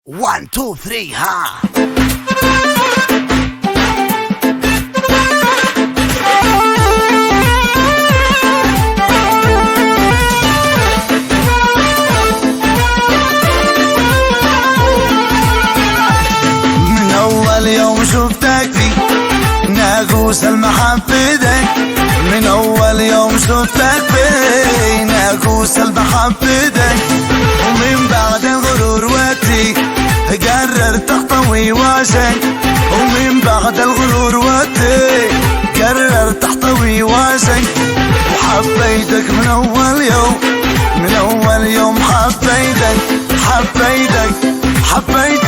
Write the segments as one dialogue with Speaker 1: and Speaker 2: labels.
Speaker 1: 1 2 3 ها. من أول يوم شفتك في ناقوس المحبة دك، من أول يوم شفتك في ناقوس المحبة دك، ومن بعد الغرور وقتي قررت احتوي واشك، ومن بعد الغرور وقتي قررت احتوي واشك، وحبيتك من أول يوم، من أول يوم حبيتك حبيتك حبيتك.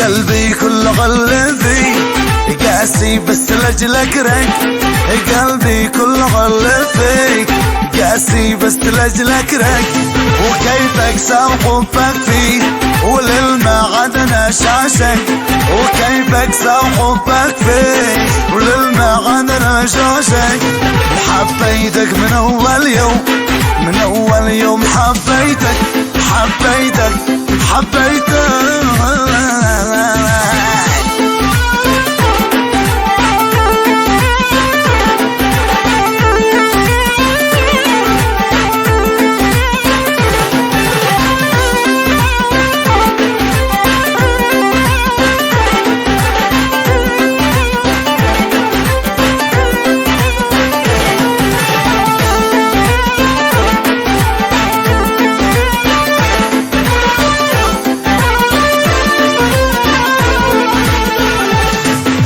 Speaker 1: قلبي كله غلبي قاسي بس لأجلك رك، قلبي كله غلبي قاسي بس لأجلك رك، وكيفك سام حبك فيه وللمعاد انا شاشك، وكيفك سام حبك فيه وللمعاد انا شاشك، وحبيتك من اول يوم، من اول يوم حبيتك حبيتك حبيتك.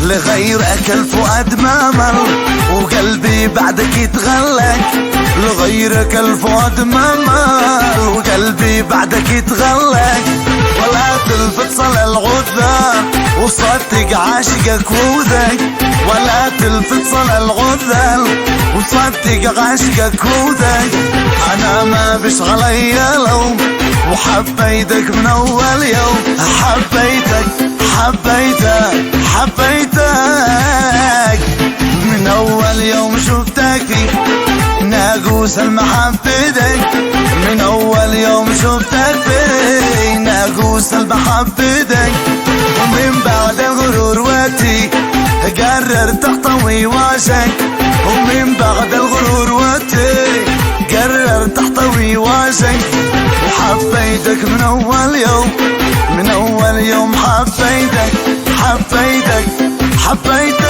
Speaker 1: لغيرك الفؤاد ما مل وقلبي بعدك يتغلق، لغيرك الفؤاد ما مل وقلبي بعدك يتغلق، ولا تلفت صلى الغذاء وصدق عاشقك وذك، ولا تلفت صلى الغذاء وصدق عاشقك وذك، انا ما بش علي لوم وحبيتك من اول يوم، حبيتك حبيتك حبيتك من أول يوم شفتك في ناقوس المحبة دك، من أول يوم شفتك في ناقوس المحبة دك، ومن بعد الغرور وقتي قررت احتوي واشك، ومن بعد الغرور وقتي قررت احتوي واشك، وحبيتك من أول يوم، من أول يوم حبيتك حبيتك حبيتك.